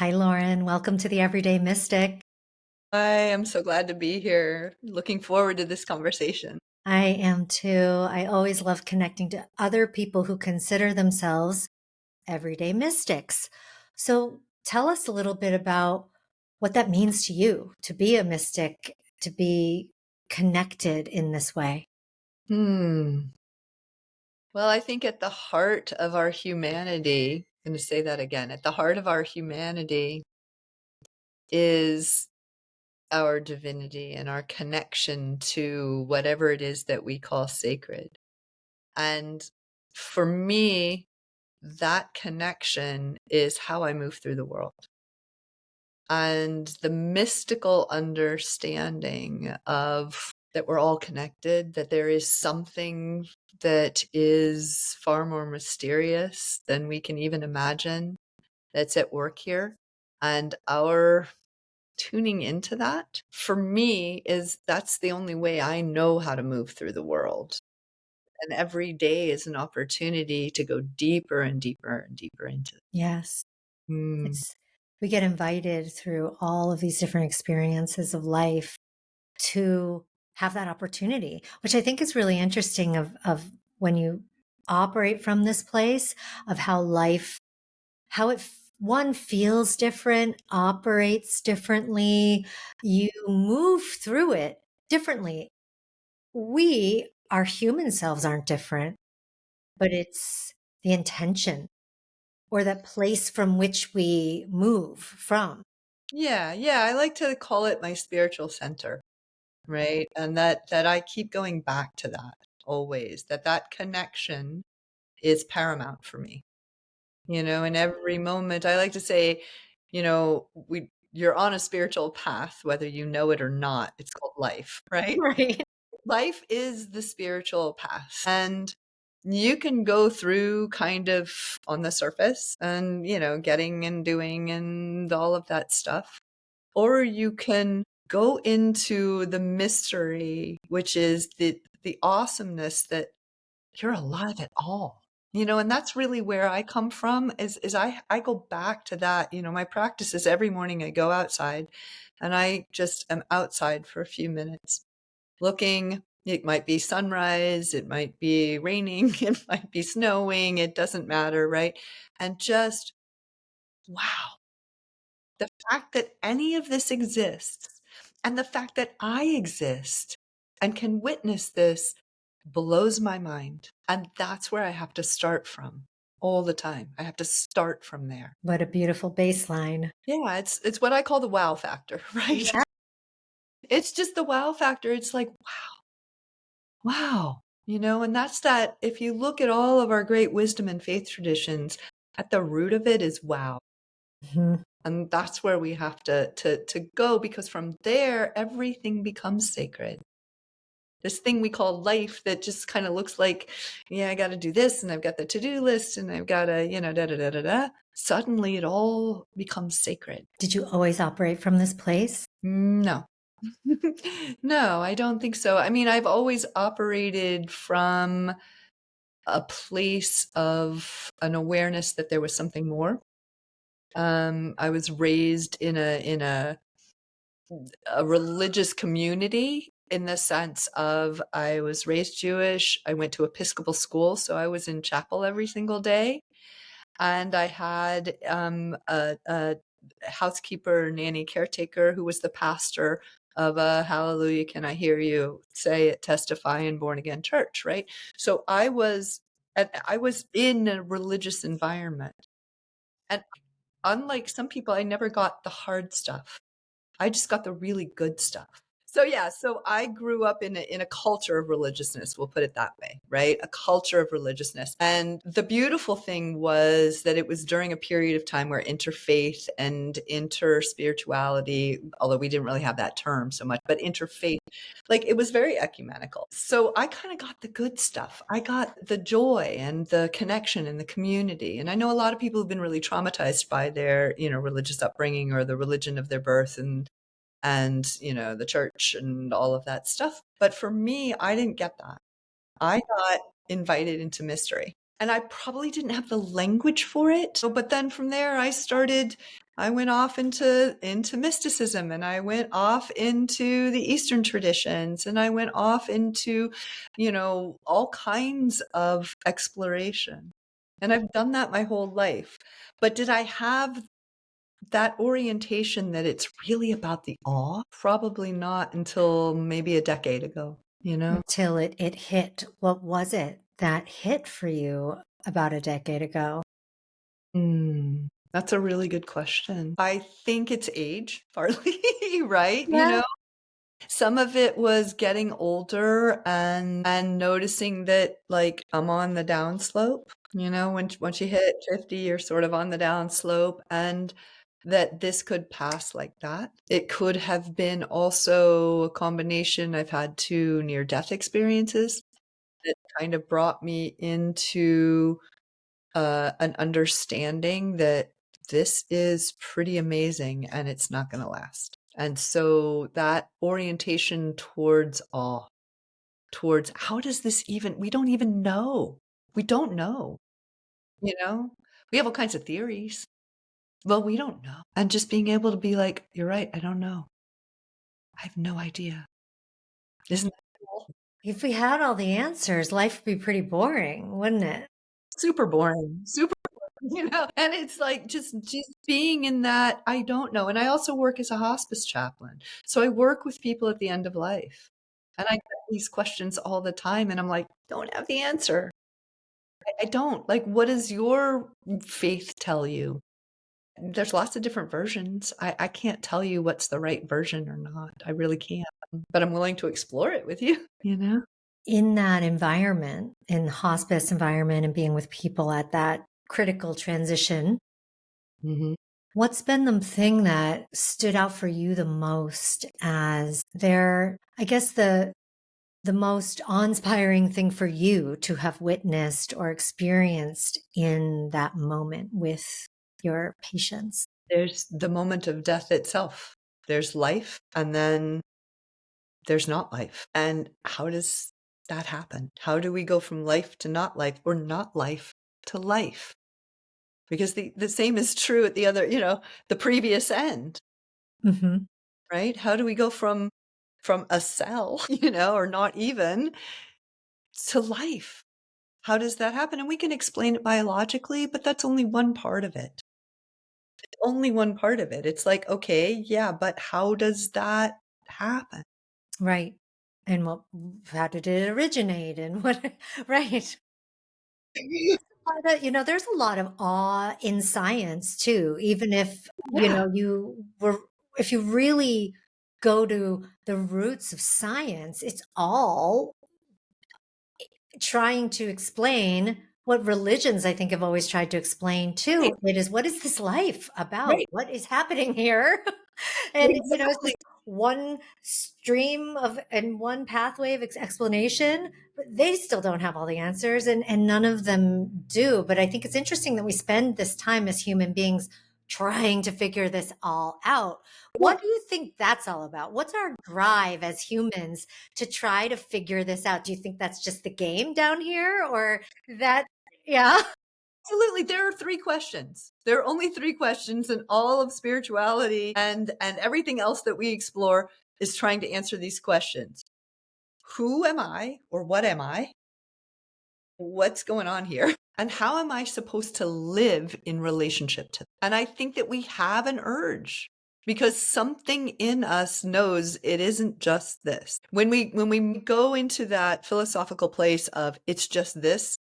Hi, Lauren. Welcome to the Everyday Mystic. I am so glad to be here. Looking forward to this conversation. I am too. I always love connecting to other people who consider themselves everyday mystics. So tell us a little bit about what that means to you to be a mystic, to be connected in this way. Hmm. Well, I think at the heart of our humanity, I'm going to say that again, at the heart of our humanity is our divinity and our connection to whatever it is that we call sacred. And for me, that connection is how I move through the world. And the mystical understanding of that we're all connected, that there is something that is far more mysterious than we can even imagine that's at work here. And our tuning into that, for me, is that's the only way I know how to move through the world. And every day is an opportunity to go deeper and deeper and deeper into it. Yes. Mm. It's we get invited through all of these different experiences of life to have that opportunity, which I think is really interesting of when you operate from this place of how life, how one feels different, operates differently, you move through it differently. Our human selves aren't different, but it's the intention or that place from which we move from. Yeah, yeah, I like to call it my spiritual center, right? And that I keep going back to that always, that connection is paramount for me. In every moment, I like to say, you're on a spiritual path, whether you know it or not. It's called life, right? Right. Life is the spiritual path. And you can go through kind of on the surface and, getting and doing and all of that stuff. Or you can go into the mystery, which is the awesomeness that you're alive at all. And that's really where I come from is I go back to that. My practice is every morning I go outside and I just am outside for a few minutes looking. It might be sunrise, it might be raining, it might be snowing, it doesn't matter, right? And just wow, the fact that any of this exists and the fact that I exist and can witness this blows my mind. And that's where I have to start from all the time. I have to start from there. What a beautiful baseline. Yeah, it's what I call the wow factor, right? Yeah. It's just the wow factor. It's like, wow, and that's that. If you look at all of our great wisdom and faith traditions, at the root of it is wow. Mhm. And that's where we have to go, because from there everything becomes sacred. This thing we call life that just kind of looks like, yeah, I got to do this and I've got the to-do list and I've got to, da da da da da. Suddenly it all becomes sacred. Did you always operate from this place? No. No, I don't think so. I mean, I've always operated from a place of an awareness that there was something more. I was raised in a religious community, in the sense of I was raised Jewish. I went to Episcopal school, so I was in chapel every single day. And I had a housekeeper, nanny, caretaker who was the pastor of a Hallelujah, Can I Hear You Say It, Testify, and Born Again church, right? So I was in a religious environment. And unlike some people, I never got the hard stuff. I just got the really good stuff. So yeah, so I grew up in a culture of religiousness, we'll put it that way, right? A culture of religiousness. And the beautiful thing was that it was during a period of time where interfaith and interspirituality, although we didn't really have that term so much, but interfaith, like it was very ecumenical. So I kind of got the good stuff. I got the joy and the connection and the community. And I know a lot of people have been really traumatized by their, religious upbringing or the religion of their birth and the church and all of that stuff. But for me, I didn't get that. I got invited into mystery. and I probably didn't have the language for it. But then from there, I went off into mysticism, and I went off into the Eastern traditions, and I went off into, all kinds of exploration. And I've done that my whole life. But did I have that orientation that it's really about the awe? Probably not until maybe a decade ago, Until it hit. What was it that hit for you about a decade ago? That's a really good question. I think it's age, partly, right? Yeah. Some of it was getting older and noticing that, like, I'm on the downslope. Once you hit 50, you're sort of on the downslope, and that this could pass like that. It could have been also a combination. I've had two near-death experiences that kind of brought me into an understanding that this is pretty amazing and it's not going to last. And so that orientation towards awe, towards how does this even, we don't even know. We don't know, you know? We have all kinds of theories. Well, we don't know. And just being able to be like, you're right, I don't know. I have no idea. Isn't that cool? If we had all the answers, life would be pretty boring, wouldn't it? Super boring. Super and it's like just being in that I don't know. And I also work as a hospice chaplain, so I work with people at the end of life, and I get these questions all the time, and I'm like, don't have the answer. I don't. Like, what does your faith tell you? There's lots of different versions. I can't tell you what's the right version or not. I really can't, but I'm willing to explore it with you. In that environment, in the hospice environment and being with people at that critical transition, Hmm. what's been the thing that stood out for you the most as I guess the most awe-inspiring thing for you to have witnessed or experienced in that moment with your patients? There's the moment of death itself. There's life, and then there's not life. And how does that happen? How do we go from life to not life, or not life to life? Because the same is true at the other, the previous end, Hmm. right? How do we go from a cell, or not even, to life? How does that happen? And we can explain it biologically, but that's only one part of it. Only one part of it. It's like, okay, yeah, but how does that happen? Right. And how did it originate and what, right. There's a lot of awe in science too, even if, Yeah, if you really go to the roots of science, it's all trying to explain what religions I think have always tried to explain right, too. It is, what is this life about? right. What is happening here? And, it's Exactly. just one stream of and one pathway of explanation, but they still don't have all the answers, and none of them do. But I think it's interesting that we spend this time as human beings trying to figure this all out. Yeah. What do you think that's all about? What's our drive as humans to try to figure this out? Do you think that's just the game down here, or that, yeah? Absolutely. There are three questions. There are only three questions, and all of spirituality and everything else that we explore is trying to answer these questions. Who am I, or what am I? What's going on here? And how am I supposed to live in relationship to them? And I think that we have an urge, because something in us knows it isn't just this. When we go into that philosophical place of it's just this,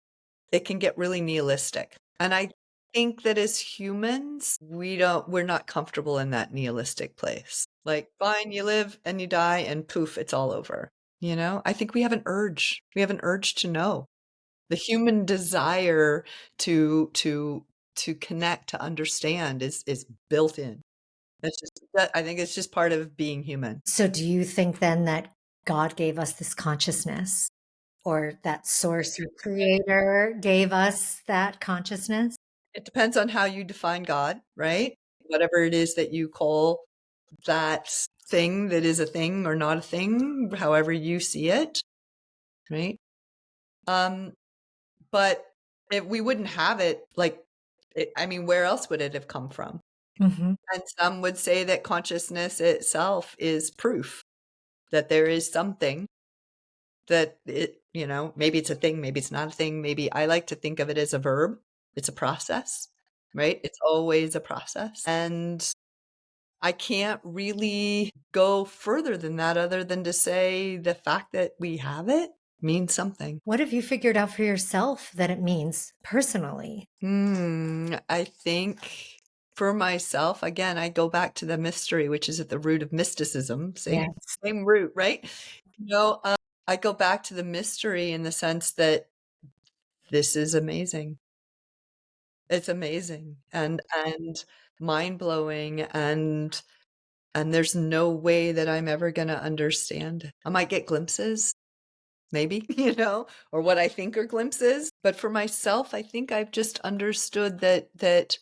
it can get really nihilistic. And I think that as humans, we're not comfortable in that nihilistic place. Like, fine, you live and you die and poof, it's all over. I think we have an urge. We have an urge to know. The human desire to connect, to understand is built in. I think it's just part of being human. So do you think then that God gave us this consciousness, or that source or creator gave us that consciousness? It depends on how you define God, right? Whatever it is that you call that thing that is a thing or not a thing, however you see it, right? Um, but If we wouldn't have it, like, I mean, where else would it have come from? Mhm. And some would say that consciousness itself is proof that there is something that maybe it's a thing, maybe it's not a thing, maybe I like to think of it as a verb. It's a process, right? It's always a process. And I can't really go further than that other than to say the fact that we have it means something. What have you figured out for yourself that it means personally? I think for myself, again, I go back to the mystery, which is at the root of mysticism, same Yes. same root, right? You know, um, I go back to the mystery in the sense that this is amazing. It's amazing and mind-blowing and there's no way that I'm ever gonna understand it. I might get glimpses, maybe, or what I think are glimpses, but for myself, I think I've just understood that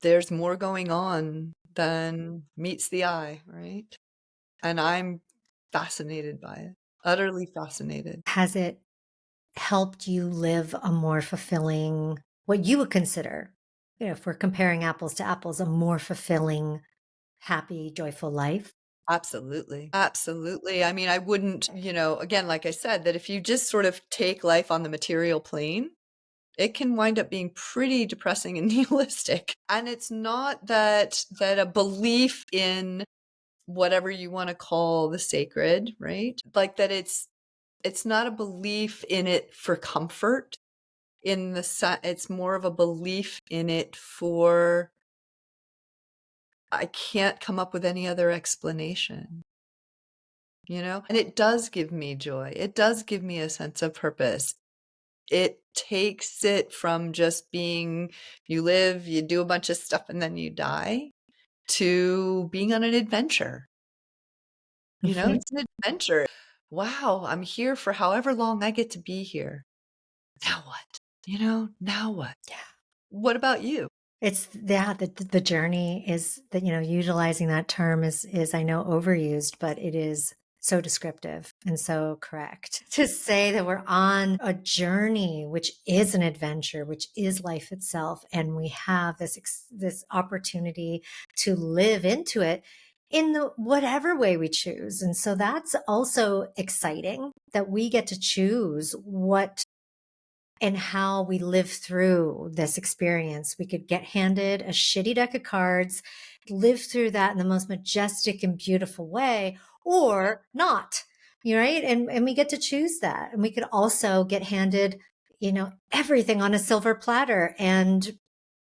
there's more going on than meets the eye, right? And I'm fascinated by it, utterly fascinated. Has it helped you live a more fulfilling, what you would consider, if we're comparing apples to apples, a more fulfilling, happy, joyful life? Absolutely. Absolutely. I mean, I wouldn't, again, like I said, that if you just sort of take life on the material plane, it can wind up being pretty depressing and nihilistic. And it's not that a belief in whatever you want to call the sacred, right? Like that it's not a belief in it for comfort it's more of a belief in it for I can't come up with any other explanation. And it does give me joy. It does give me a sense of purpose. It takes it from just being you live, you do a bunch of stuff, and then you die to being on an adventure. Mhm. It's an adventure. Wow, I'm here for however long I get to be here. Now what? Now what? Yeah. What about you? It's yeah, the journey is that, utilizing that term is I know overused, but it is so descriptive and so correct to say that we're on a journey, which is an adventure, which is life itself, and we have this opportunity to live into it in the whatever way we choose. And so that's also exciting that we get to choose what and how we live through this experience. We could get handed a shitty deck of cards, live through that in the most majestic and beautiful way, or not. Right? And we get to choose that. And we could also get handed, everything on a silver platter and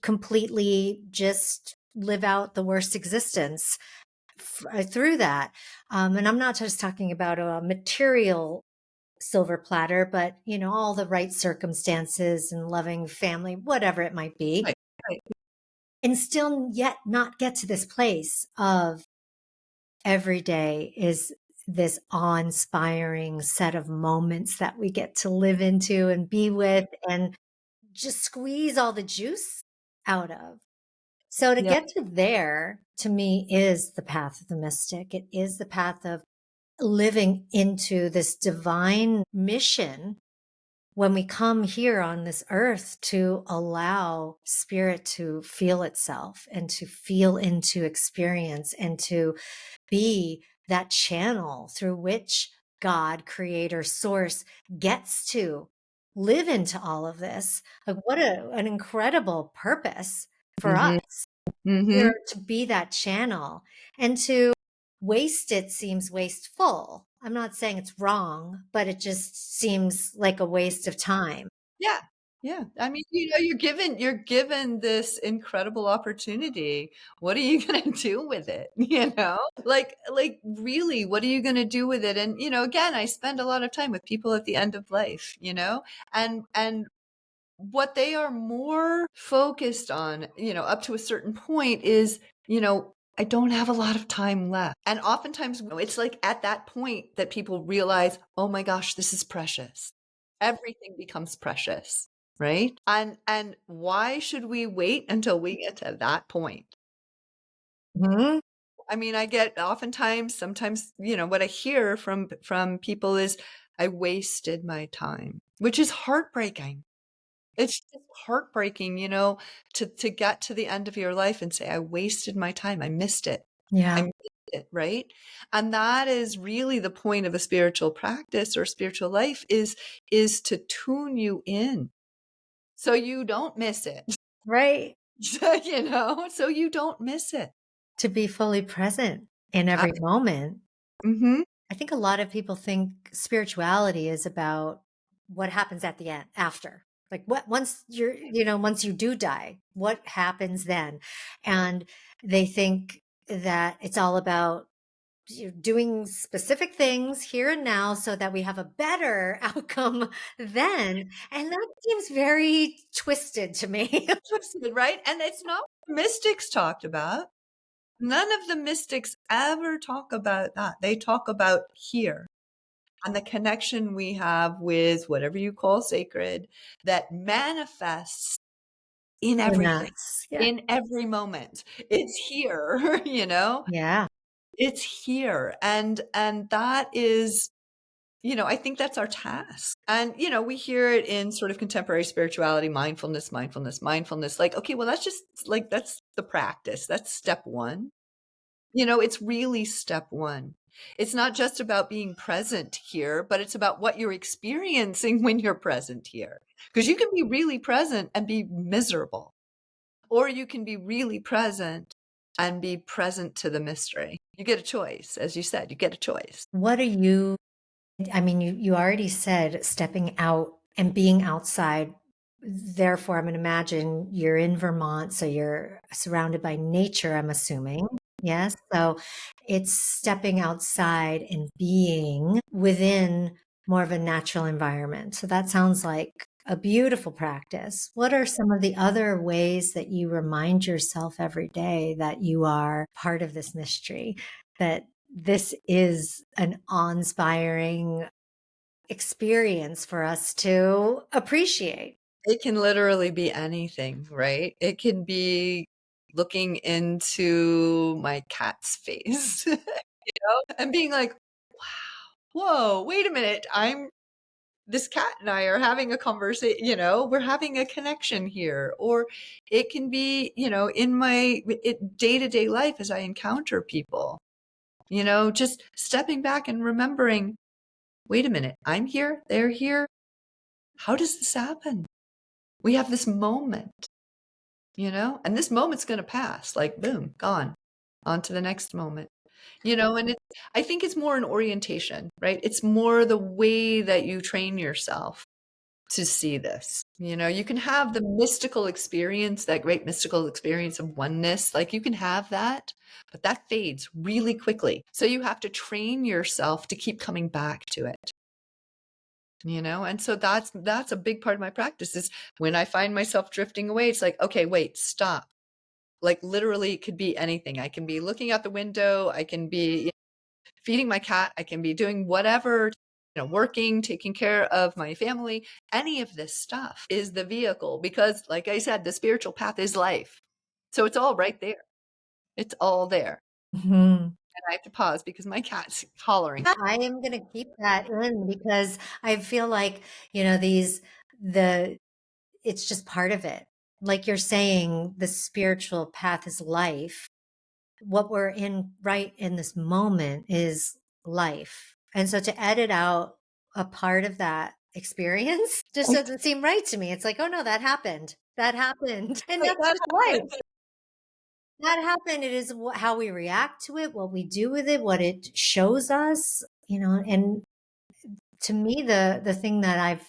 completely just live out the worst existence through that. And I'm not just talking about a material silver platter, but all the right circumstances and loving family, whatever it might be, Right, right. and still yet not get to this place of every day is this awe-inspiring set of moments that we get to live into and be with and just squeeze all the juice out of. So to Yeah. get to there, to me, is the path of the mystic. It is the path of living into this divine mission when we come here on this earth to allow spirit to feel itself and to feel into experience and to be that channel through which God, creator, source gets to live into all of this. Like what an incredible purpose for Mhm, us mhm. here to be that channel, and to waste it seems wasteful. I'm not saying it's wrong, but it just seems like a waste of time. Yeah, yeah. I mean, you're given this incredible opportunity. What are you gonna do with it? Like really, what are you gonna do with it? And again, I spend a lot of time with people at the end of life, and what they are more focused on, up to a certain point is, I don't have a lot of time left. And oftentimes it's like at that point that people realize, oh my gosh, this is precious. Everything becomes precious, right? And why should we wait until we get to that point? Mhm. I mean, I get oftentimes, sometimes, what I hear from people is I wasted my time, which is heartbreaking. It's just heartbreaking, to get to the end of your life and say, "I wasted my time. I missed it. I Yeah. missed it," right? And that is really the point of a spiritual practice or spiritual life is to tune you in so you don't miss it. Right. So you don't miss it. To be fully present in Uh, every moment. mhm. I think a lot of people think spirituality is about what happens at the end after. Like what once once you do die, what happens then? And they think that it's all about doing specific things here and now so that we have a better outcome then. And that seems very twisted to me. Twisted, right? And it's not what mystics talked about. None of the mystics ever talk about that. They talk about here and the connection we have with whatever you call sacred that manifests in In everything, us. Yeah. in every moment. It's here, Yeah. it's here. And that is, I think that's our task. And, we hear it in sort of contemporary spirituality, mindfulness, mindfulness, mindfulness. Like, okay, well, that's just like, that's the practice. That's step one. It's really step one. It's not just about being present here, but it's about what you're experiencing when you're present here. Because you can be really present and be miserable, or you can be really present and be present to the mystery. You get a choice. As you said, you get a choice. What are you I mean, you already said stepping out and being outside. Therefore, I'm going to imagine you're in Vermont, so you're surrounded by nature, I'm assuming. Yes. So it's stepping outside and being within more of a natural environment. So that sounds like a beautiful practice. What are some of the other ways that you remind yourself every day that you are part of this mystery, that this is an awe-inspiring experience for us to appreciate? It can literally be anything, right? It can be looking into my cat's face, and being like, whoa, wait a minute. This cat and I are having a conversation, we're having a connection here. Or it can be, in my day-to-day life as I encounter people, just stepping back and remembering, wait a minute, I'm here, they're here. How does this happen? We have this moment, and this moment's going to pass, like boom, gone, on to the next moment. And I think it's more an orientation, right? It's more the way that you train yourself to see this. You can have the mystical experience, that great mystical experience of oneness, like you can have that, but that fades really quickly. So you have to train yourself to keep coming back to it. And so that's a big part of my practice is when I find myself drifting away, it's like, okay, wait, stop. Like literally it could be anything. I can be looking out the window, I can be feeding my cat, I can be doing whatever, working, taking care of my family. Any of this stuff is the vehicle because, like I said, the spiritual path is life. So it's all right there. It's all there. Mhm. And I have to pause because my cat's hollering. I am going to keep that in because I feel like, you know, these, the, it's just part of it. Like you're saying, the spiritual path is life. What we're in right in this moment is life. And so to edit out a part of that experience just doesn't seem right to me. It's like, oh no, that happened. That happened. And Right, that's that just life. happened. That happened. It is how we react to it, what we do with it, what it shows us, and to me, the thing that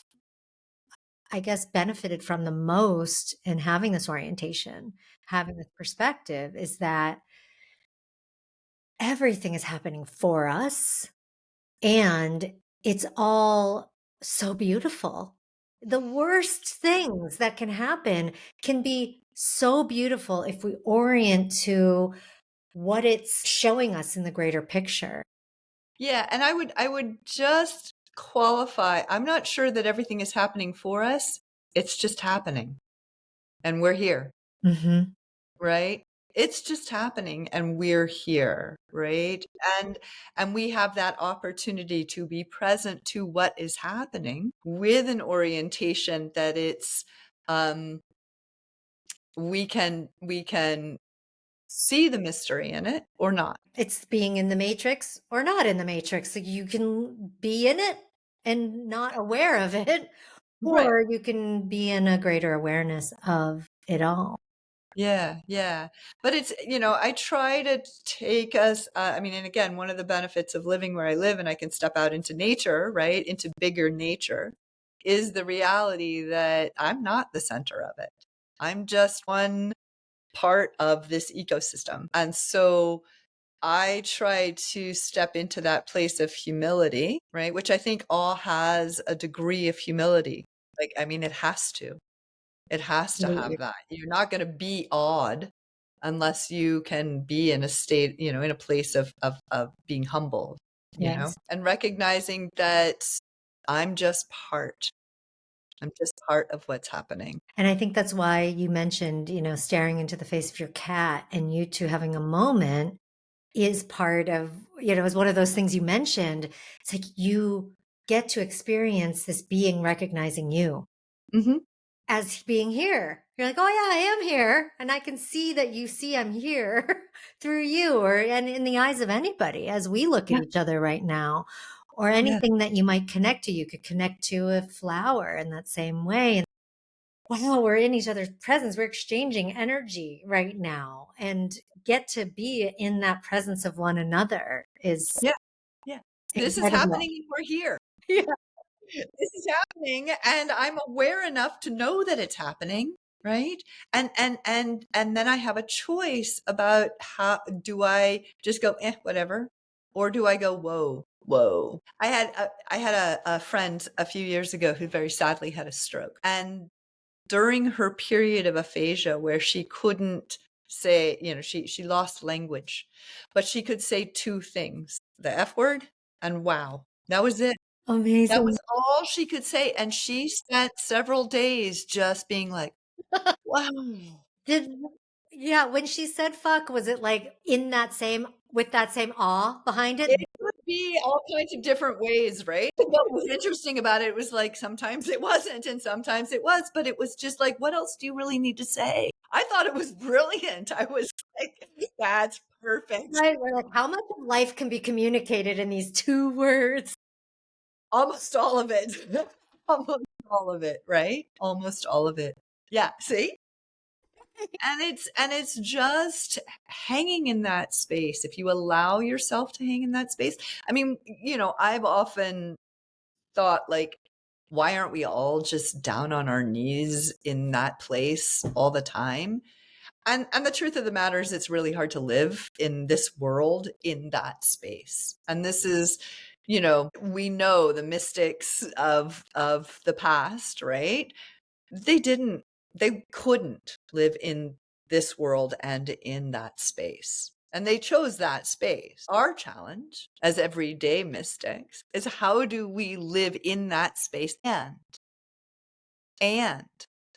I guess, benefited from the most in having this orientation, having this perspective is that everything is happening for us and it's all so beautiful. The worst things that can be so beautiful if we orient to what it's showing us in the greater picture. Yeah, and I would just qualify. I'm not sure that everything is happening for us. It's just happening. And we're here. Hmm. Right? It's just happening and we're here, right? And we have that opportunity to be present to what is happening with an orientation that it's um, we can see the mystery in it or not. It's being in the matrix or not in the matrix. Like, you can be in it and not aware of it, Right. or you can be in a greater awareness of it all. Yeah, yeah. But it's, I try to take us, I mean, and again, one of the benefits of living where I live and I can step out into nature, right, into bigger nature, is the reality that I'm not the center of it. I'm just one part of this ecosystem. And so I try to step into that place of humility, right, which I think all has a degree of humility. Like, I mean, it has to. It has to have Absolutely. that. You're not gonna be odd unless you can be in a state, in a place of being humble, Yes. and recognizing that I'm just part. I'm just part of what's happening. And I think that's why you mentioned, staring into the face of your cat and you two having a moment is part of, is one of those things you mentioned. It's like you get to experience this being recognizing you Mhm. as being here. You're like, oh yeah, I am here. And I can see that you see I'm here through you, or and in the eyes of anybody as we look at Yeah, each other right now. Or yeah, anything that you might connect to. You could connect to a flower in that same way. And wow, we're in each other's presence. We're exchanging energy right now, and get to be in that presence of one another is yeah, yeah. This is incredible. happening and we're here. Yeah. This is happening and I'm aware enough to know that it's happening, right? And then I have a choice about how do I just go whatever, or do I go whoa, whoa. I had a friend a few years ago who very sadly had a stroke, and during her period of aphasia where she couldn't say, she lost language, but she could say two things: the F word and wow. That was it. That Amazing. was all she could say, and she spent several days just being like, "Wow." Did Yeah, when she said fuck, was it like in that same with that same awe behind it? It could be all kinds of different ways, right? What was interesting about it was, like, sometimes it wasn't and sometimes it was, but it was just like, what else do you really need to say? I thought it was brilliant. I was like, "That's perfect." Right, we're like, how much of life can be communicated in these 2 words? Almost all of it. Almost all of it, right? Almost all of it. Yeah, see? And it's just hanging in that space. If you allow yourself to hang in that space. I mean, I've often thought, like, why aren't we all just down on our knees in that place all the time? And the truth of the matter is it's really hard to live in this world in that space. And this is, we know the mystics of the past, right? They didn't, they couldn't live in this world and in that space. And they chose that space. Our challenge as everyday mystics is how do we live in that space and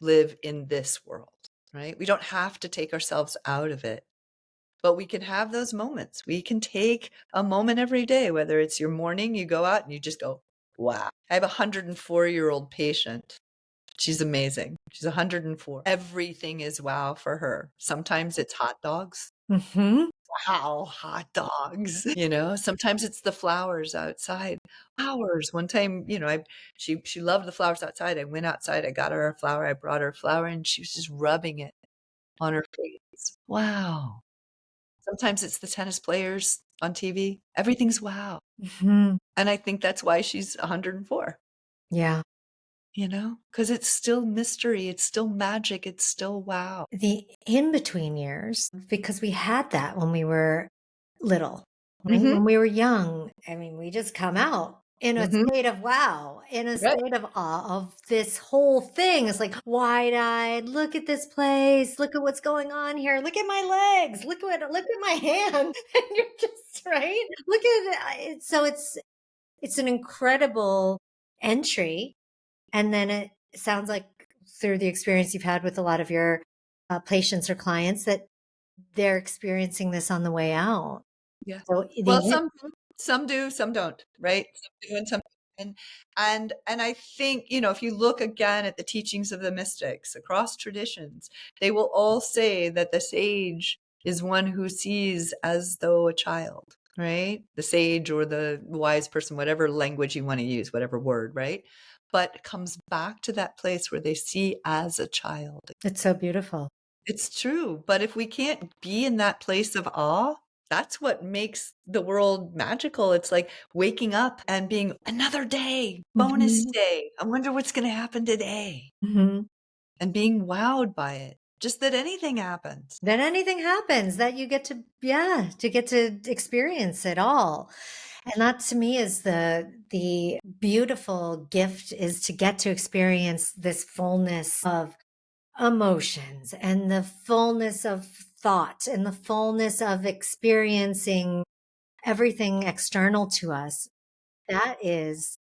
live in this world, right? We don't have to take ourselves out of it, but we can have those moments. We can take a moment every day, whether it's your morning, you go out and you just go, wow. I have a 104-year-old patient. She's amazing. She's 104. Everything is wow for her. Sometimes it's hot dogs. Mhm. Wow, hot dogs. Sometimes it's the flowers outside. Flowers. One time, she loved the flowers outside. I went outside, I got her a flower, I brought her a flower, and she was just rubbing it on her face. Wow. Sometimes it's the tennis players on TV. Everything's wow. Mhm. And I think that's why she's 104. Yeah. Because it's still mystery, it's still magic, it's still wow. The in-between years, because we had that when we were little, right? Mhm, When we were young, I mean, we just come out in a mhm. state of wow, in a Right. state of awe of this whole thing. It's like wide-eyed, look at this place, look at what's going on here, look at my legs, look at my hand. And you're just right. Look at it. So it's an incredible entry. And then it sounds like through the experience you've had with a lot of your patients or clients that they're experiencing this on the way out. Yeah. So Well, the some do, some don't, right? Some do and some. And and I think, you know, if you look again at the teachings of the mystics across traditions, they will all say that the sage is one who sees as though a child, right? The sage or the wise person, whatever language you want to use, whatever word, right? But it comes back to that place where they see as a child. It's so beautiful. It's true, but if we can't be in that place of awe, that's what makes the world magical. It's like waking up and being another day, bonus Mhm. day. I wonder what's going to happen today, Mhm. and being wowed by it. Just that anything happens. Then anything happens that you get to, yeah, to get to experience it all. And that to me is the beautiful gift, is to get to experience this fullness of emotions and the fullness of thought and the fullness of experiencing everything external to us. That is,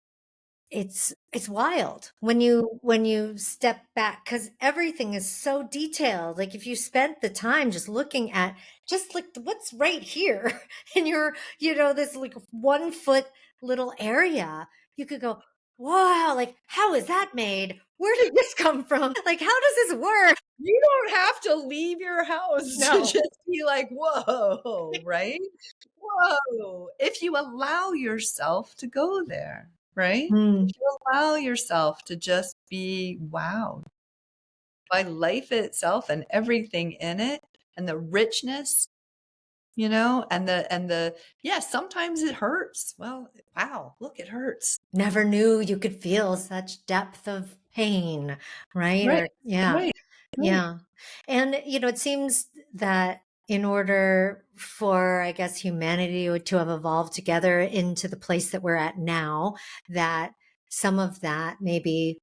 it's wild when you step back, because everything is so detailed. Like if you spent the time just looking at just like what's right here in your, this like 1 foot little area, you could go, wow, like how is that made? Where did this come from? Like how does this work? You don't have to leave your house to No. just be like, whoa, right? Whoa. If you allow yourself to go there, right? If Mm. you allow yourself to just be wowed by life itself and everything in it and the richness, you know, and the yeah, sometimes it hurts. Well, wow, look, it hurts. Never knew you could feel such depth of pain, right? Right, Or yeah. right, right. Yeah. And, it seems that in order for, I guess, humanity to have evolved together into the place that we're at now, that some of that maybe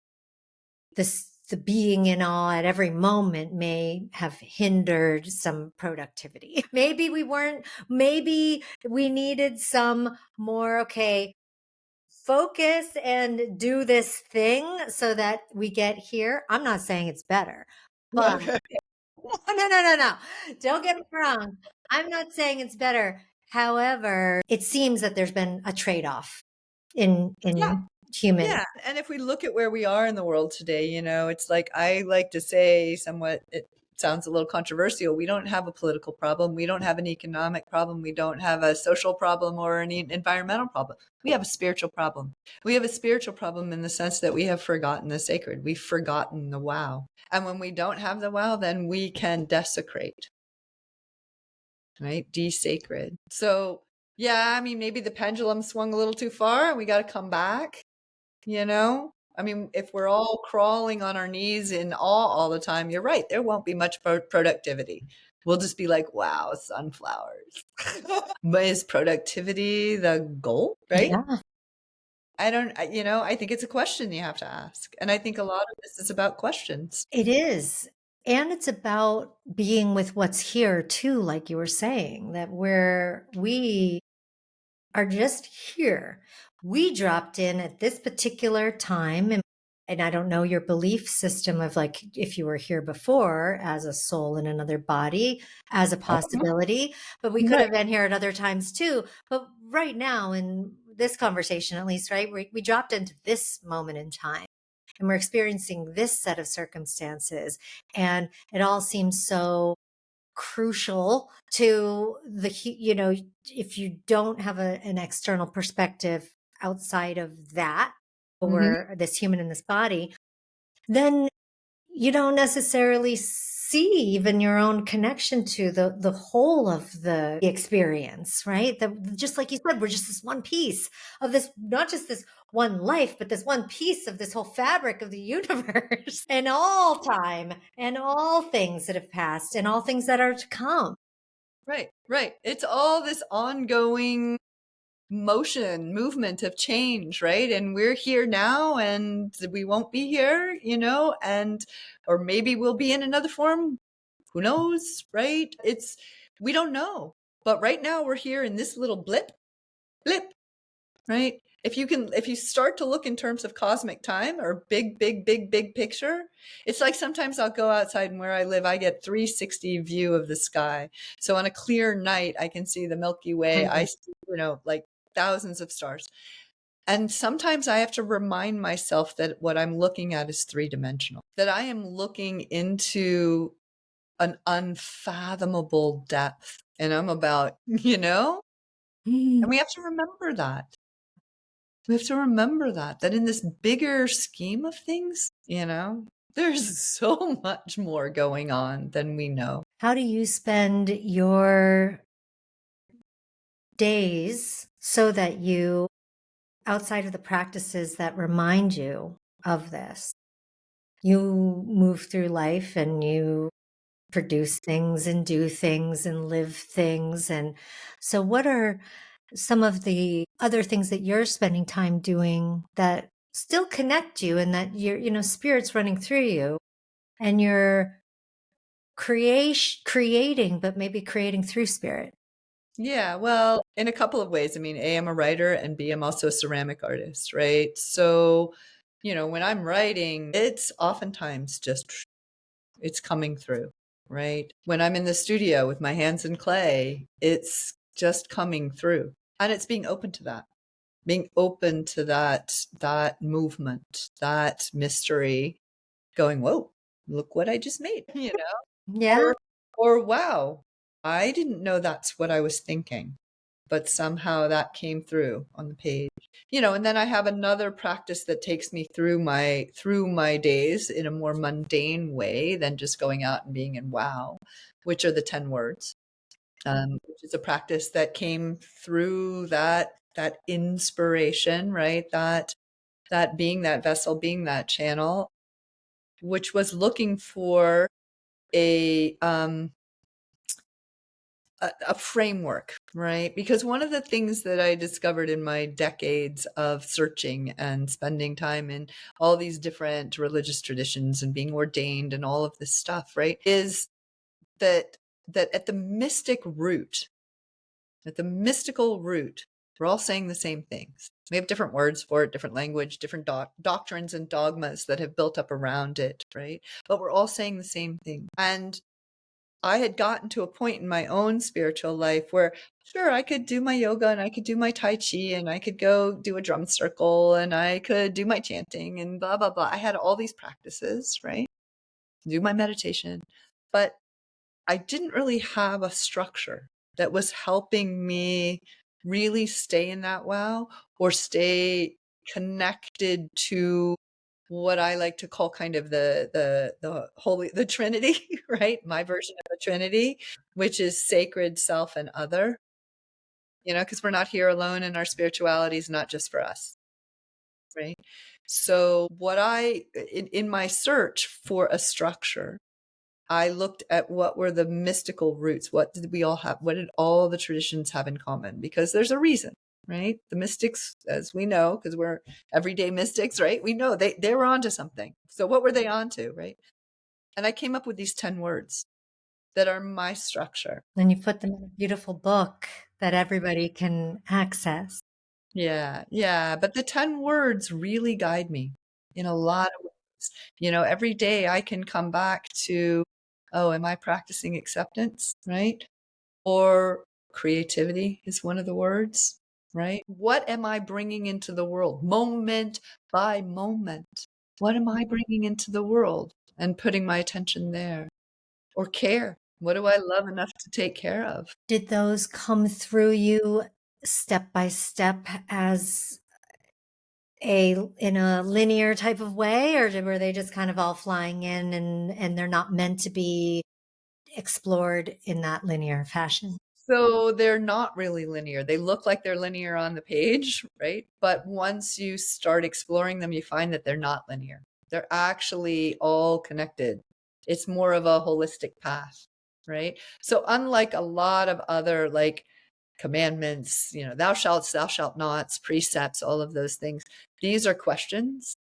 the being in awe at every moment may have hindered some productivity. Maybe we needed some more, okay, focus and do this thing so that we get here. I'm not saying it's better, but Okay. no. Don't get me wrong. I'm not saying it's better. However, it seems that there's been a trade-off Yeah. in human. Yeah, and if we look at where we are in the world today, you know, it's like I like to say somewhat, it sounds a little controversial. We don't have a political problem. We don't have an economic problem. We don't have a social problem or an environmental problem. We have a spiritual problem. We have a spiritual problem in the sense that we have forgotten the sacred. We've forgotten the wow. And when we don't have the wow, then we can desecrate, right? Desacred. So, yeah, I mean, maybe the pendulum swung a little too far and we got to come back. You know? I mean, if we're all crawling on our knees in awe all the time, you're right. There won't be much productivity. We'll just be like, wow, sunflowers. But is productivity the goal, right? Yeah, I don't, you know, I think it's a question you have to ask. And I think a lot of this is about questions. it is. And it's about being with what's here too, like you were saying, that we are just here. We dropped in at this particular time. And I don't know your belief system of like if you were here before as a soul in another body, as a possibility, but we could Right. have been here at other times too. But right now, in this conversation, at least, right, we dropped into this moment in time and we're experiencing this set of circumstances. And it all seems so crucial to if you don't have an external perspective outside of that, Hmm. or this human in this body, then you don't necessarily see even your own connection to the whole of the experience, right? That, just like you said, we're just this one piece of this, not just this one life, but this one piece of this whole fabric of the universe and all time and all things that have passed and all things that are to come. Right, right. It's all this ongoing motion, movement of change, right? And we're here now and we won't be here, you know, and or maybe we'll be in another form. Who knows, right? We don't know. But right now we're here in this little blip, right? If you start to look in terms of cosmic time or big picture, it's like sometimes I'll go outside, and where I live, I get 360 view of the sky. So on a clear night, I can see the Milky Way. I see, you know, like thousands of stars. And sometimes I have to remind myself that what I'm looking at is three-dimensional, that I am looking into an unfathomable depth. And I'm about, and we have to remember that. We have to remember that in this bigger scheme of things, there's so much more going on than we know. How do you spend your days so that you, outside of the practices that remind you of this, you move through life and you produce things and do things and live things. And so, what are some of the other things that you're spending time doing that still connect you and that spirit's running through you and you're creating, but maybe creating through spirit? Yeah, well, in a couple of ways. I mean, A, I'm a writer, and B, I'm also a ceramic artist, right? So, when I'm writing, it's oftentimes just, it's coming through, right? When I'm in the studio with my hands in clay, it's just coming through. And it's being open to that, that movement, that mystery, going, whoa, look what I just made, Yeah. or, or wow, I didn't know that's what I was thinking, but somehow that came through on the page. And then I have another practice that takes me through my days in a more mundane way than just going out and being in wow, which are the 10 words, which is a practice that came through that inspiration, right? That being that vessel, being that channel, which was looking for a a framework, right? Because one of the things that I discovered in my decades of searching and spending time in all these different religious traditions and being ordained and all of this stuff, right, is that at the mystical root, we're all saying the same things. We have different words for it, different language, different doctrines and dogmas that have built up around it, right? But we're all saying the same thing. And I had gotten to a point in my own spiritual life where, sure, I could do my yoga and I could do my Tai Chi and I could go do a drum circle and I could do my chanting and blah, blah, blah. I had all these practices, right? Do my meditation. But I didn't really have a structure that was helping me really stay in that wow, or stay connected to what I like to call kind of the Trinity, right? My version of the Trinity, which is sacred, self, and other, because we're not here alone, and our spirituality is not just for us, right? So in my search for a structure, I looked at what were the mystical roots. What did we all have? What did all the traditions have in common? Because there's a reason, right? The mystics, as we know, because we're everyday mystics, right? We know they were onto something. So what were they onto, right? And I came up with these 10 words that are my structure. And you put them in a beautiful book that everybody can access. Yeah, yeah. But the 10 words really guide me in a lot of ways. Every day I can come back to, oh, am I practicing acceptance, right? Or creativity is one of the words, right? What am I bringing into the world? Moment by moment. What am I bringing into the world and putting my attention there? Or care. What do I love enough to take care of? Did those come through you step by step as in a linear type of way, or were they just kind of all flying in and they're not meant to be explored in that linear fashion? So they're not really linear. They look like they're linear on the page, right? But once you start exploring them, you find that they're not linear. They're actually all connected. It's more of a holistic path, right? So unlike a lot of other like commandments, thou shalt nots, precepts, all of those things, these are questions.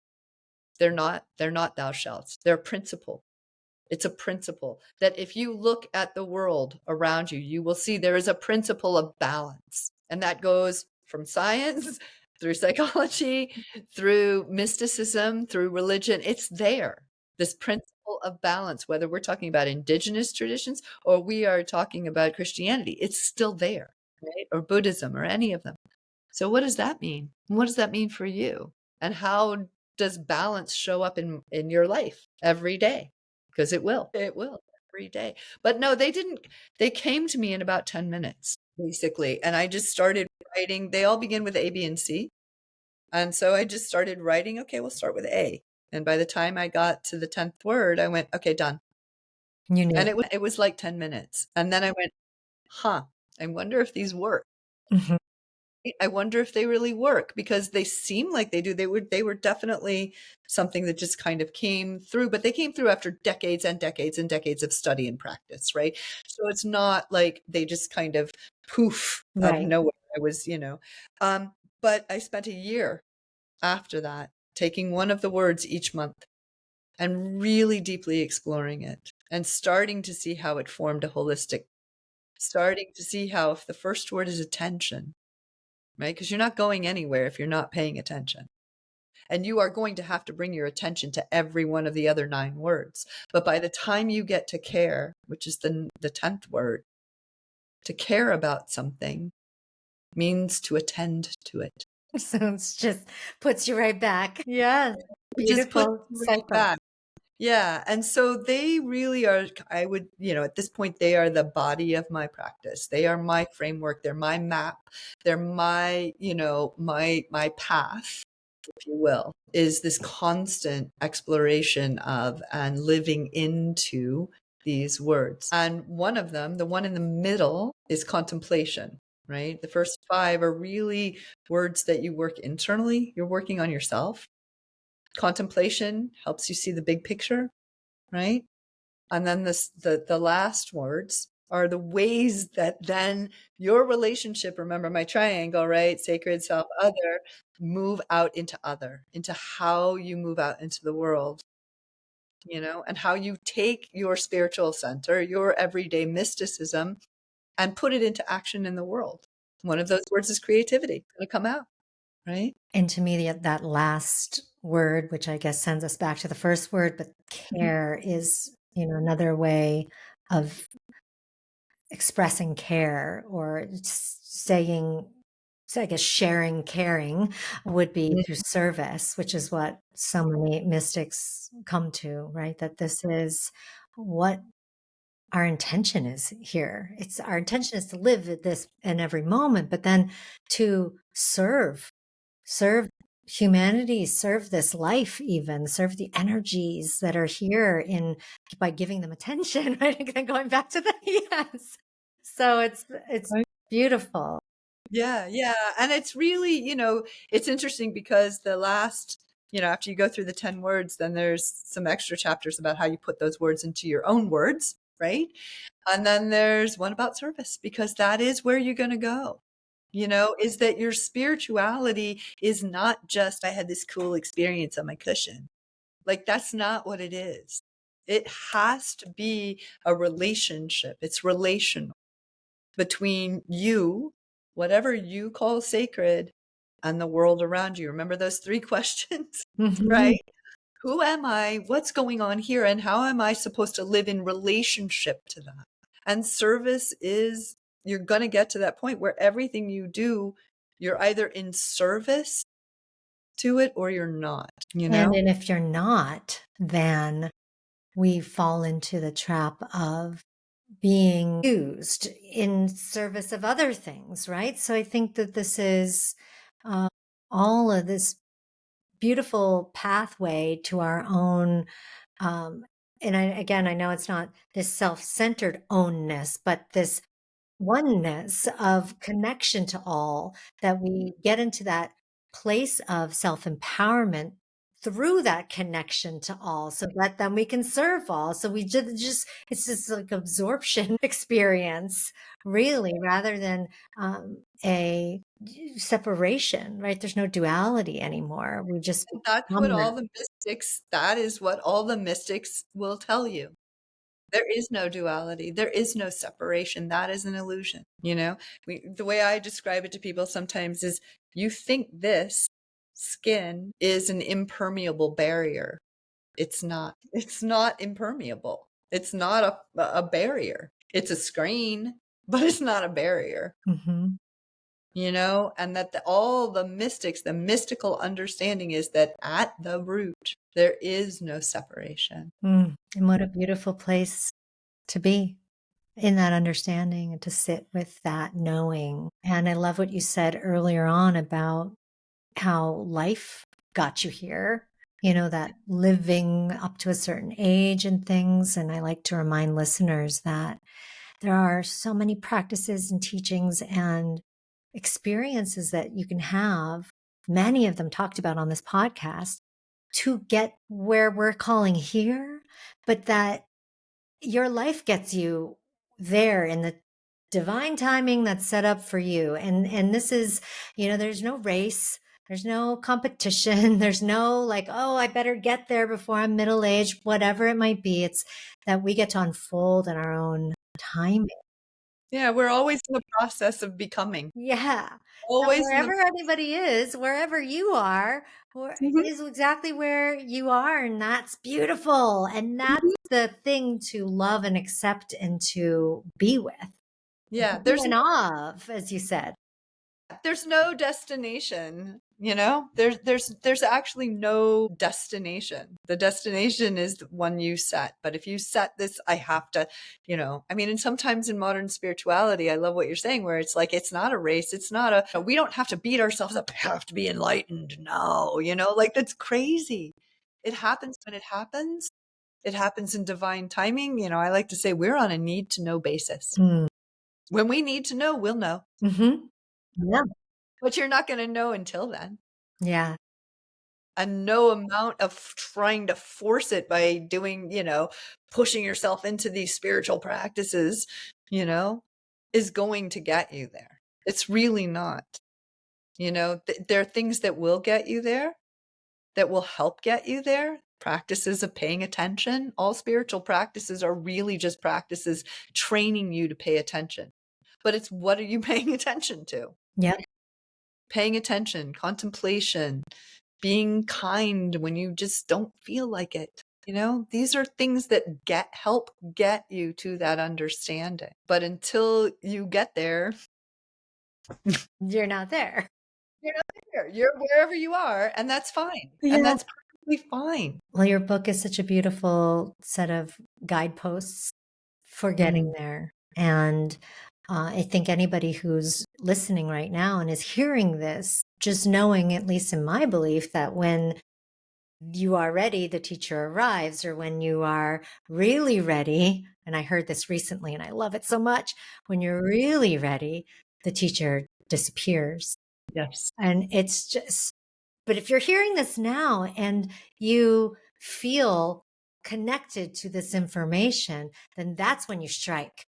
They're not thou shalt. They're principle. It's a principle that if you look at the world around you, you will see there is a principle of balance. And that goes from science through psychology, through mysticism, through religion. It's there, this principle of balance, whether we're talking about indigenous traditions or we are talking about Christianity, it's still there, right? Or Buddhism or any of them. So what does that mean? What does that mean for you? And how does balance show up in your life every day? Because it will. It will every day. But no, they didn't. They came to me in about 10 minutes, basically. And I just started writing. They all begin with A, B, and C. And so I just started writing, okay, we'll start with A. And by the time I got to the 10th word, I went, okay, done. You And knew. it was like 10 minutes. And then I went, huh, I wonder if these work. Mhm. I wonder if they really work because they seem like they do. They were definitely something that just kind of came through, but they came through after decades and decades and decades of study and practice, right? So it's not like they just kind of poof out of Right. nowhere. I was, um, but I spent a year after that taking one of the words each month and really deeply exploring it and starting to see how it formed a holistic, starting to see how if the first word is attention, right? Because you're not going anywhere if you're not paying attention. And you are going to have to bring your attention to every one of the other 9 words. But by the time you get to care, which is the 10th word, to care about something means to attend to it. So it's just puts you right back. Yes. It just puts Beautiful you right cycle. back. Yeah, and so they really are, I would, at this point, they are the body of my practice. They are my framework, they're my map, they're my, my path, if you will, is this constant exploration of and living into these words. And one of them, the one in the middle, is contemplation, right? The first 5 are really words that you work internally, you're working on yourself. Contemplation helps you see the big picture, right? And then the last words are the ways that then your relationship, remember my triangle, right? Sacred, self, other, move out into other, into how you move out into the world, and how you take your spiritual center, your everyday mysticism, and put it into action in the world. One of those words is creativity. It's going to come out, right? And to me, that last word, which I guess sends us back to the first word, but Mhm. care is, another way of expressing care or saying, so I guess sharing, caring would be through service, which is what so many mystics come to, right? That this is what our intention is here. It's our intention is to live at this in every moment, but then to serve humanity, serve this life, even serve the energies that are here in by giving them attention, right? Again, going back to the yes. So it's Right. beautiful. Yeah, yeah. And it's really, it's interesting because the last, after you go through the 10 words, then there's some extra chapters about how you put those words into your own words, right? And then there's one about service because that is where you're going to go. Is that your spirituality is not just, I had this cool experience on my cushion. Like, that's not what it is. It has to be a relationship. It's relational between you, whatever you call sacred, and the world around you. Remember those 3 questions, Mhm. right? Who am I? What's going on here? And how am I supposed to live in relationship to that? And service is, you're going to get to that point where everything you do, you're either in service to it or you're not, And if you're not, then we fall into the trap of being used in service of other things, right? So I think that this is uh, all of this beautiful pathway to our own. Um, and again, I know it's not this self-centered ownness, but this oneness of connection to all, that we get into that place of self-empowerment through that connection to all, so that then we can serve all. So we just it's this like absorption experience, really, rather than a separation, right? There's no duality anymore. We just that's what become all that. the mystics, that is what all the mystics will tell you. There is no duality. There is no separation. That is an illusion. The way I describe it to people sometimes is, you think this skin is an impermeable barrier. It's not. It's not impermeable. It's not a barrier. It's a screen, but it's not a barrier. Mhm. and that all the mystics, the mystical understanding is that at the root, there is no separation. And what a beautiful place to be in that understanding and to sit with that knowing. And I love what you said earlier on about how life got you here, that living up to a certain age and things. And I like to remind listeners that there are so many practices and teachings and experiences that you can have, many of them talked about on this podcast, to get where we're calling here, but that your life gets you there in the divine timing that's set up for you. And this is, there's no race, there's no competition, there's no like, oh, I better get there before I'm middle aged, whatever it might be. It's that we get to unfold in our own timing. Yeah, we're always in the process of becoming. Yeah. So Always in the wherever anybody is, wherever you are, Mhm, is exactly where you are. And that's beautiful. And that's mhm. the thing to love and accept and to be with, Yeah, to be in awe of, as you said. there's no destination, there's actually no destination. The destination is the one you set. But if you set this, I have to, and sometimes in modern spirituality, I love what you're saying, where it's like, it's not a race. It's not we don't have to beat ourselves up. I have to be enlightened. No, like that's crazy. It happens when it happens. It happens in divine timing. I like to say we're on a need to know basis. Mm. When we need to know, we'll know. Hmm. Yeah. But you're not going to know until then. Yeah. And no amount of trying to force it by doing, pushing yourself into these spiritual practices, is going to get you there. It's really not. There are things that will get you there, that will help get you there. Practices of paying attention. All spiritual practices are really just practices training you to pay attention. But it's, what are you paying attention to? Yep. Paying attention, contemplation, being kind when you just don't feel like it. These are things that help get you to that understanding. But until you get there, You're not there. you're not there. You're wherever you are, and that's fine. And Yeah. that's perfectly fine. Well, your book is such a beautiful set of guideposts for getting Mm. there. And I think anybody who's listening right now and is hearing this, just knowing, at least in my belief, that when you are ready, the teacher arrives, or when you are really ready, and I heard this recently and I love it so much, when you're really ready, the teacher disappears. Yes. And it's just, but if you're hearing this now and you feel connected to this information, then that's when you strike.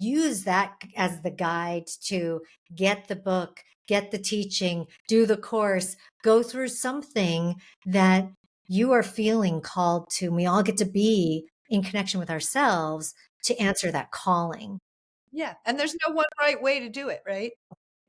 Use that as the guide to get the book, get the teaching, do the course, go through something that you are feeling called to. And we all get to be in connection with ourselves to answer that calling. Yeah. And there's no one right way to do it, right?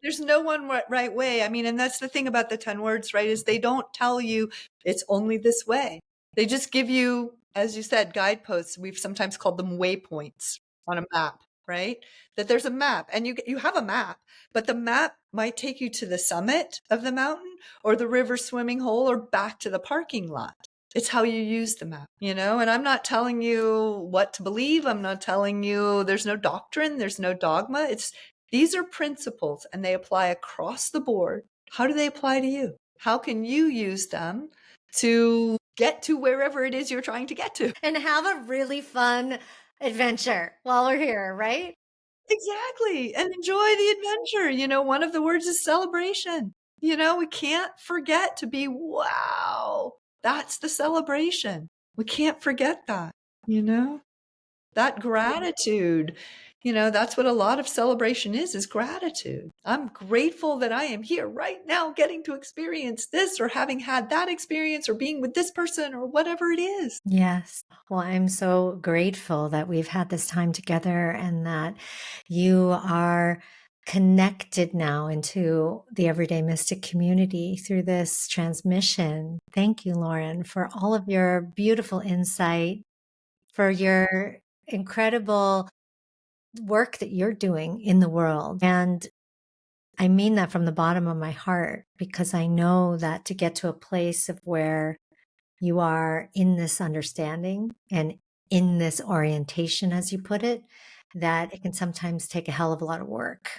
There's no one right way. And that's the thing about the 10 words, right? Is they don't tell you it's only this way. They just give you, as you said, guideposts. We've sometimes called them waypoints on a map, right? That there's a map and you have a map, but the map might take you to the summit of the mountain or the river swimming hole or back to the parking lot. It's how you use the map, and I'm not telling you what to believe. I'm not telling you there's no doctrine, there's no dogma. These are principles and they apply across the board. How do they apply to you? How can you use them to get to wherever it is you're trying to get to? And have a really fun adventure while we're here, right? Exactly. And enjoy the adventure. One of the words is celebration. We can't forget to be, wow, that's the celebration. We can't forget that, that gratitude. That's what a lot of celebration is gratitude. I'm grateful that I am here right now getting to experience this or having had that experience or being with this person or whatever it is. Yes. Well, I'm so grateful that we've had this time together and that you are connected now into the Everyday Mystic community through this transmission. Thank you, Lauren, for all of your beautiful insight, for your incredible work that you're doing in the world. And I mean that from the bottom of my heart, because I know that to get to a place of where you are in this understanding and in this orientation, as you put it, that it can sometimes take a hell of a lot of work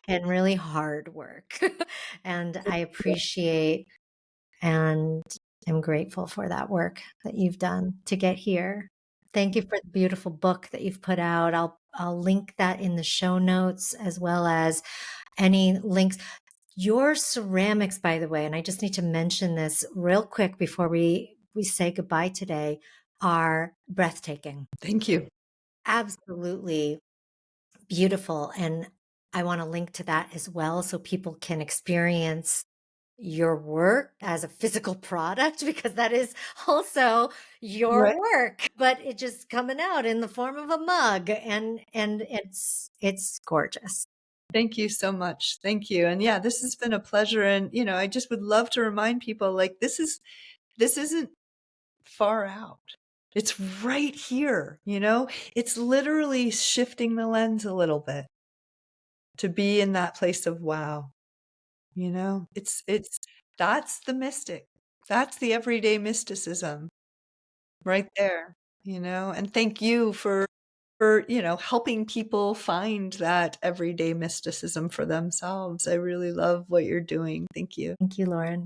and really hard work. And I appreciate and am grateful for that work that you've done to get here. Thank you for the beautiful book that you've put out. I'll link that in the show notes, as well as any links. Your ceramics, by the way, and I just need to mention this real quick before we say goodbye today, are breathtaking. Thank you. Absolutely beautiful. And I want to link to that as well so people can experience your work as a physical product, because that is also your Right. work, but it just coming out in the form of a mug, and it's gorgeous. Thank you so much. Thank you. And yeah, this has been a pleasure. And, I just would love to remind people, like, this isn't far out. It's right here. It's literally shifting the lens a little bit to be in that place of wow. It's that's the mystic. That's the everyday mysticism right there. And thank you for helping people find that everyday mysticism for themselves. I really love what you're doing. Thank you. Thank you, Lauren.